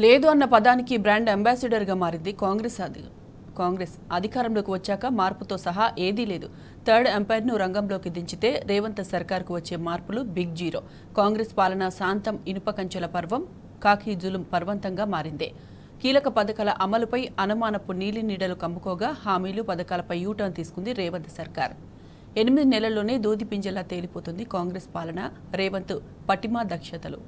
లేదు అన్న పదానికి బ్రాండ్ అంబాసిడర్గా మారింది కాంగ్రెస్ అధికారంలోకి వచ్చాక మార్పుతో సహా ఏదీ లేదు. థర్డ్ ఎంపైర్ను రంగంలోకి దించితే రేవంత్ సర్కార్కు వచ్చే మార్పులు బిగ్ జీరో. కాంగ్రెస్ పాలన శాంతం ఇనుప కంచెల పర్వం కాకి జులుం పర్వంతంగా మారిందే. కీలక పథకాల అమలుపై అనుమానపు నీలి నీడలు కమ్ముకోగా హామీలు పథకాలపై యూటర్న్ తీసుకుంది రేవంత్ సర్కార్. 8 నెలల్లోనే దూది పింజలా తేలిపోతుంది కాంగ్రెస్ పాలన, రేవంత్ పటిమా దక్షతలు.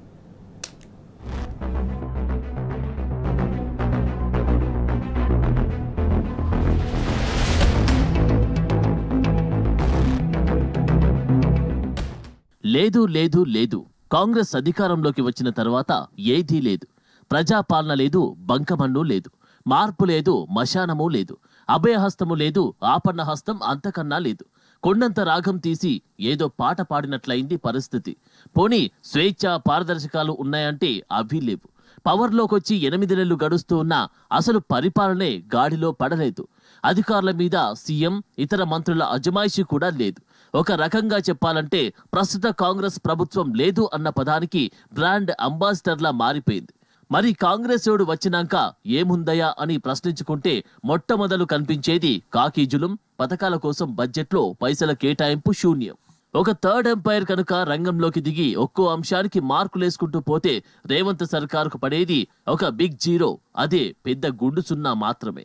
లేదు లేదు లేదు కాంగ్రెస్ అధికారంలోకి వచ్చిన తర్వాత ఏదీ లేదు. ప్రజాపాలన లేదు, బంకమన్ను లేదు, మార్పు లేదు, మశానము లేదు, అభయహస్తము లేదు, ఆపన్నహస్తం అంతకన్నా లేదు. కొండంత రాగం తీసి ఏదో పాట పాడినట్లయింది పరిస్థితి. పోనీ స్వేచ్ఛ పారదర్శకాలు ఉన్నాయంటే అవి లేవు. పవర్లోకొచ్చి 8 నెలలు గడుస్తూ ఉన్నా అసలు పరిపాలనే గాడిలో పడలేదు. అధికారుల మీద సీఎం, ఇతర మంత్రుల అజమాయిషీ కూడా లేదు. ఒక రకంగా చెప్పాలంటే ప్రస్తుత కాంగ్రెస్ ప్రభుత్వం లేదు అన్న పదానికి బ్రాండ్ అంబాసిడర్లా మారిపోయింది. మరి కాంగ్రెసోడు వచ్చినాక ఏముందయా అని ప్రశ్నించుకుంటే మొట్టమొదలు కనిపించేది కాకి జులుం, పథకాల కోసం బడ్జెట్లో పైసల కేటాయింపు శూన్యం. ఒక థర్డ్ ఎంపైర్ కనుక రంగంలోకి దిగి ఒక్కో అంశానికి మార్కులేసుకుంటూ పోతే రేవంత్ సర్కారుకు పడేది ఒక బిగ్ జీరో, అదే పెద్ద గుండు సున్నా మాత్రమే.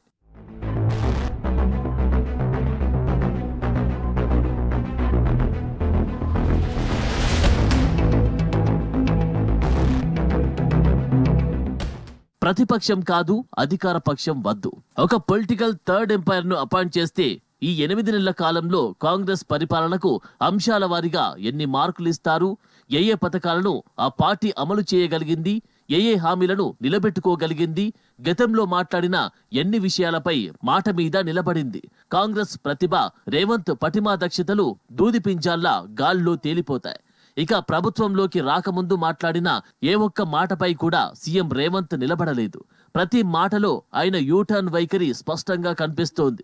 ప్రతిపక్షం కాదు, అధికార పక్షం వద్దు. ఒక పొలిటికల్ థర్డ్ ఎంపైర్ ను అపాయింట్ చేస్తే ఈ 8 నెలల కాలంలో కాంగ్రెస్ పరిపాలనకు అంశాల వారీగా ఎన్ని మార్కులు ఇస్తారు, ఏ పథకాలను ఆ పార్టీ అమలు చేయగలిగింది, ఏ హామీలను నిలబెట్టుకోగలిగింది, గతంలో మాట్లాడిన ఎన్ని విషయాలపై మాట మీద నిలబడింది. కాంగ్రెస్ ప్రతిభ, రేవంత్ పటిమా దక్షతలు దూది పింజాల్లా గాల్లో తేలిపోతాయి. ఇక ప్రభుత్వంలోకి రాకముందు మాట్లాడిన ఏ ఒక్క మాటపై కూడా సీఎం రేవంత్ నిలబడలేదు. ప్రతి మాటలో ఆయన యూటర్న్ వైఖరి స్పష్టంగా కనిపిస్తోంది.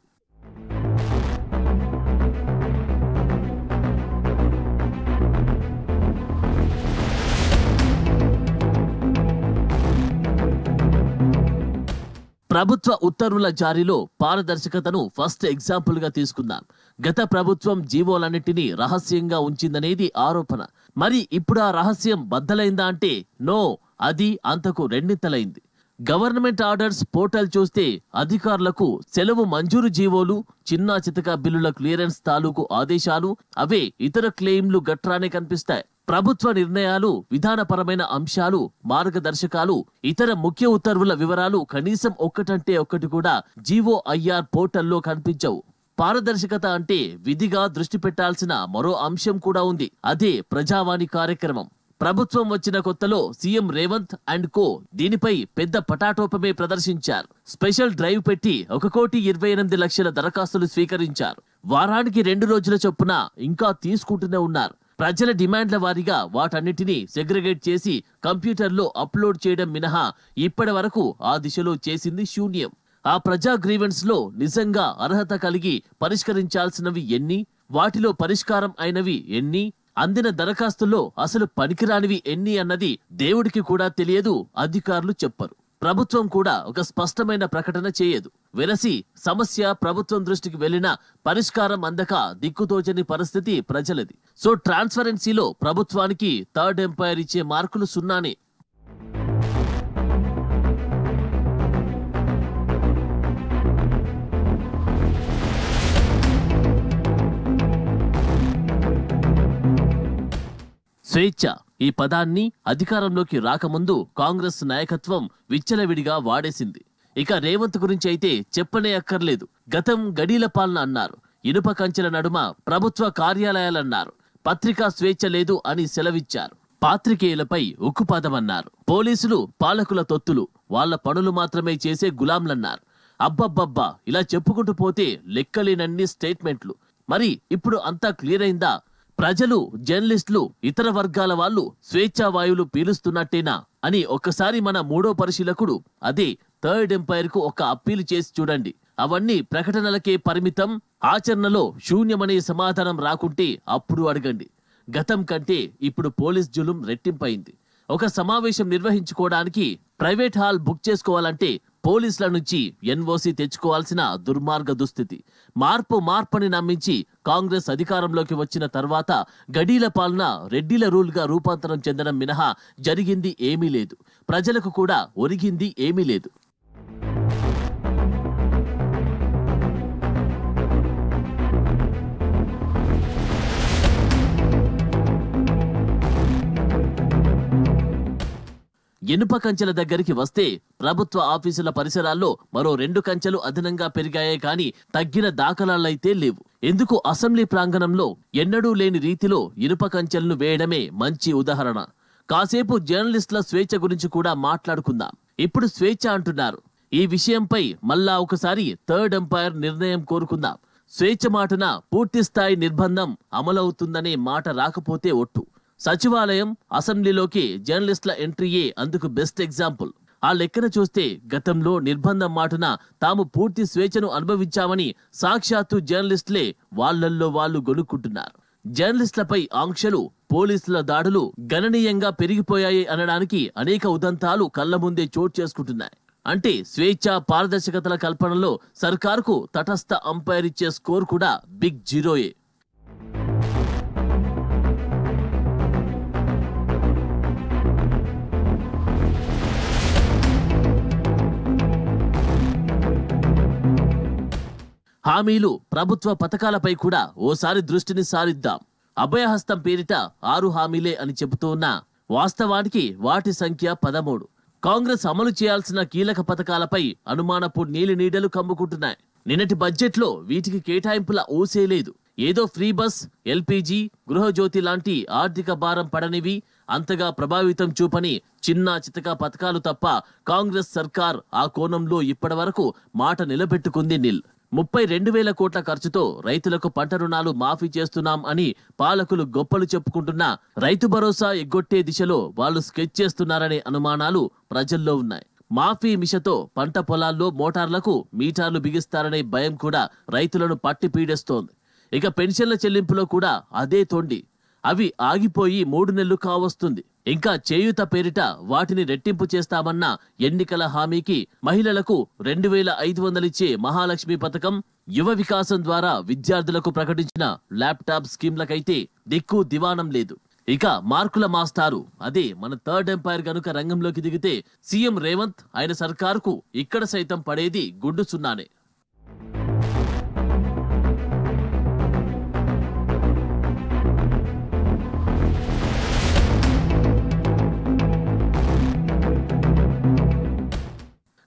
ప్రభుత్వ ఉత్తర్వుల జారీలో పారదర్శకతను ఫస్ట్ ఎగ్జాంపుల్ గా తీసుకుందాం. గత ప్రభుత్వం జీవోలన్నింటినీ రహస్యంగా ఉంచిందనేది ఆరోపణ. మరి ఇప్పుడు ఆ రహస్యం బద్దలైందా అంటే నో, అది అంతకు రెండింతలైంది. గవర్నమెంట్ ఆర్డర్స్ పోర్టల్ చూస్తే అధికారులకు సెలవు మంజూరు జీవోలు, చిన్నా చితక బిల్లుల క్లియరెన్స్ తాలూకు ఆదేశాలు, అవే ఇతర క్లెయిమ్లు గట్రానే కనిపిస్తాయి. ప్రభుత్వ నిర్ణయాలు, విధానపరమైన అంశాలు, మార్గదర్శకాలు, ఇతర ముఖ్య ఉత్తర్వుల వివరాలు కనీసం ఒక్కటంటే ఒక్కటి కూడా జీఓఐఆర్ పోర్టల్లో కనిపించవు. పారదర్శకత అంటే విధిగా దృష్టి పెట్టాల్సిన మరో అంశం కూడా ఉంది. అదే ప్రజావాణి కార్యక్రమం. ప్రభుత్వం వచ్చిన కొత్తలో సీఎం రేవంత్ అండ్ కో దీనిపై పెద్ద పటాటోపమే ప్రదర్శించారు. స్పెషల్ డ్రైవ్ పెట్టి 1,28,00,000 దరఖాస్తులు స్వీకరించారు. వారానికి 2 రోజుల చొప్పున ఇంకా తీసుకుంటూనే ఉన్నారు. ప్రజల డిమాండ్ల వారీగా వాటన్నిటినీ సెగ్రిగేట్ చేసి కంప్యూటర్లో అప్లోడ్ చేయడం మినహా ఇప్పటి వరకు ఆ దిశలో చేసింది శూన్యం. ఆ ప్రజా గ్రీవెన్స్ లో నిజంగా అర్హత కలిగి పరిష్కరించాల్సినవి ఎన్ని, వాటిలో పరిష్కారం అయినవి ఎన్ని, అందిన దరఖాస్తుల్లో అసలు పనికిరానివి ఎన్ని అన్నది దేవుడికి కూడా తెలియదు, అధికారులు చెప్పరు. ప్రభుత్వం కూడా ఒక స్పష్టమైన ప్రకటన చేయదు. వెరసి సమస్య ప్రభుత్వం దృష్టికి వెళ్లినా పరిష్కారం అందక దిక్కుతోచని పరిస్థితి ప్రజలది. సో ట్రాన్స్పరెన్సీలో ప్రభుత్వానికి థర్డ్ ఎంపైర్ ఇచ్చే మార్కులు సున్నానే. స్వేచ్ఛ ఈ పదాన్ని అధికారంలోకి రాకముందు కాంగ్రెస్ నాయకత్వం విచ్చలవిడిగా వాడేసింది. ఇక రేవంత్ గురించి అయితే చెప్పనే అక్కర్లేదు. గతం గడీల పాలన అన్నారు, ఇనుప కంచెల నడుమ ప్రభుత్వ కార్యాలయాలన్నారు, పత్రికా స్వేచ్ఛ లేదు అని సెలవిచ్చారు, పాత్రికేయులపై ఉక్కుపాదమన్నారు, పోలీసులు పాలకుల తొత్తులు, వాళ్ల పనులు మాత్రమే చేసే గులాంలన్నారు. అబ్బబ్బబ్బా, ఇలా చెప్పుకుంటూ పోతే లెక్కలేనన్ని స్టేట్మెంట్లు. మరి ఇప్పుడు అంతా క్లియర్ అయిందా? ప్రజలు, జర్నలిస్టులు, ఇతర వర్గాల వాళ్ళు స్వేచ్ఛా వాయువులు పీలుస్తున్నట్టేనా అని ఒక్కసారి మన మూడో పరిశీలకుడు అదే థర్డ్ ఎంపైర్ కు ఒక అప్పీలు చేసి చూడండి. అవన్నీ ప్రకటనలకే పరిమితం, ఆచరణలో శూన్యమనే సమాధానం రాకుంటే అప్పుడు అడగండి. గతం కంటే ఇప్పుడు పోలీస్ జులుం రెట్టింపైంది. ఒక సమావేశం నిర్వహించుకోవడానికి ప్రైవేట్ హాల్ బుక్ చేసుకోవాలంటే పోలీసుల నుంచి ఎన్ఓసి తెచ్చుకోవాల్సిన దుర్మార్గ దుస్థితి. మార్పుని నమ్మించి కాంగ్రెస్ అధికారంలోకి వచ్చిన తర్వాత గడీల పాలన రెడ్డిల రూల్గా రూపాంతరం చెందడం మినహా జరిగింది ఏమీ లేదు. ప్రజలకు కూడా ఒరిగింది ఏమీ లేదు. ఇనుప కంచెల దగ్గరికి వస్తే ప్రభుత్వ ఆఫీసుల పరిసరాల్లో మరో 2 కంచెలు అదనంగా పెరిగాయే కానీ తగ్గిన దాఖలాలైతే లేవు. ఎందుకు అసెంబ్లీ ప్రాంగణంలో ఎన్నడూ లేని రీతిలో ఇనుప కంచెలను వేయడమే మంచి ఉదాహరణ. కాసేపు జర్నలిస్టుల స్వేచ్ఛ గురించి కూడా మాట్లాడుకుందాం. ఇప్పుడు స్వేచ్ఛ అంటున్నారు. ఈ విషయంపై మళ్ళా ఒకసారి థర్డ్ ఎంపైర్ నిర్ణయం కోరుకుందాం. స్వేచ్ఛ మాటన పూర్తిస్థాయి నిర్బంధం అమలవుతుందనే మాట రాకపోతే ఒట్టు. సచివాలయం, అసెంబ్లీలోకి జర్నలిస్టుల ఎంట్రీయే అందుకు బెస్ట్ ఎగ్జాంపుల్. ఆ లెక్కన చూస్తే గతంలో నిర్బంధం మాటున తాము పూర్తి స్వేచ్ఛను అనుభవించామని సాక్షాత్తు జర్నలిస్టులే వాళ్లల్లో వాళ్లు గొనుక్కుంటున్నారు. జర్నలిస్టులపై ఆంక్షలు, పోలీసుల దాడులు గణనీయంగా పెరిగిపోయాయి అనడానికి అనేక ఉదంతాలు కళ్ల ముందే చోటు చేసుకుంటున్నాయి. అంటే స్వేచ్ఛ, పారదర్శకతల కల్పనలో సర్కారుకు తటస్థ అంపైర్ ఇచ్చే స్కోర్ కూడా బిగ్ జీరోయే. హామీలు, ప్రభుత్వ పథకాలపై కూడా ఓసారి దృష్టిని సారిద్దాం. అభయహస్తం పేరిట 6 హామీలే అని చెబుతూ ఉన్నా వాస్తవానికి వాటి సంఖ్య 13. కాంగ్రెస్ అమలు చేయాల్సిన కీలక పథకాలపై అనుమానపు నీలినీడలు కమ్ముకుంటున్నాయి. నిన్నటి బడ్జెట్లో వీటికి కేటాయింపుల ఊసే లేదు. ఏదో ఫ్రీ బస్, ఎల్పీజీ, గృహజ్యోతి లాంటి ఆర్థిక భారం పడనివి, అంతగా ప్రభావితం చూపని చిన్న చితక పథకాలు తప్ప కాంగ్రెస్ సర్కార్ ఆ కోణంలో ఇప్పటివరకు మాట నిలబెట్టుకుంది నిల్. 32,000 కోట్ల ఖర్చుతో రైతులకు పంట రుణాలు మాఫీ చేస్తున్నాం అని పాలకులు గొప్పలు చెప్పుకుంటున్నా రైతు భరోసా ఎగ్గొట్టే దిశలో వాళ్ళు స్కెచ్ చేస్తున్నారనే అనుమానాలు ప్రజల్లో ఉన్నాయి. మాఫీ మిషతో పంట పొలాల్లో మోటార్లకు మీటర్లు బిగిస్తారనే భయం కూడా రైతులను పట్టి పీడేస్తోంది. ఇక పెన్షన్ల చెల్లింపులో కూడా అదే తొండి. అవి ఆగిపోయి 3 నెలలు కావస్తుంది. ఇంకా చేయూత పేరిట వాటిని రెట్టింపు చేస్తామన్న ఎన్నికల హామీకి మహిళలకు 2,500 ఇచ్చే మహాలక్ష్మి పథకం, యువ వికాసం ద్వారా విద్యార్థులకు ప్రకటించిన ల్యాప్టాప్ స్కీమ్లకైతే దిక్కు దివాణం లేదు. ఇక మార్కుల మాస్టారు, అదే మన థర్డ్ ఎంపైర్ గనుక రంగంలోకి దిగితే సీఎం రేవంత్, ఆయన సర్కారుకు ఇక్కడ సైతం పడేది గుండు సున్నానే.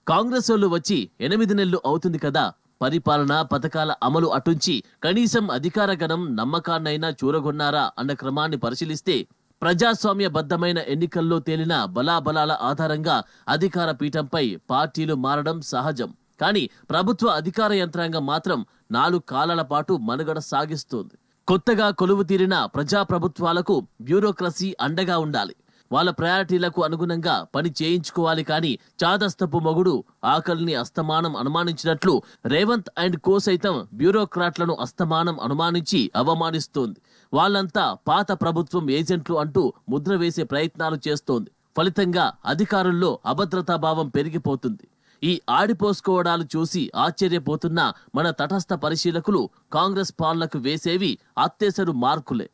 కాంగ్రెస్ వాళ్ళు వచ్చి 8 నెలలు అవుతుంది కదా. పరిపాలన, పథకాల అమలు అటుంచి కనీసం అధికార గణం నమ్మకాన్నైనా చూరగొన్నారా అన్న క్రమాన్ని పరిశీలిస్తే ప్రజాస్వామ్యబద్ధమైన ఎన్నికల్లో తేలిన బలాబలాల ఆధారంగా అధికార పీఠంపై పార్టీలు మారడం సహజం. కానీ ప్రభుత్వ అధికార యంత్రాంగం మాత్రం 4 కాలాల పాటు మనుగడ సాగిస్తోంది. కొత్తగా కొలువు తీరిన ప్రజాప్రభుత్వాలకు బ్యూరోక్రసీ అండగా ఉండాలి. వాళ్ళ ప్రయారిటీలకు అనుగుణంగా పని చేయించుకోవాలి. కానీ చాదస్తపు మొగుడు ఆకలిని అస్తమానం అనుమానించినట్లు రేవంత్ అండ్ కో సైతం బ్యూరోక్రాట్లను అస్తమానం అనుమానించి అవమానిస్తోంది. వాళ్ళంతా పాత ప్రభుత్వం ఏజెంట్లు అంటూ ముద్ర వేసే ప్రయత్నాలు చేస్తోంది. ఫలితంగా అధికారుల్లో అభద్రతాభావం పెరిగిపోతుంది. ఈ ఆడిపోసుకోవడాలు చూసి ఆశ్చర్యపోతున్న మన తటస్థ పరిశీలకులు కాంగ్రెస్ పాలనకు వేసేవి అత్యవసర మార్కులే.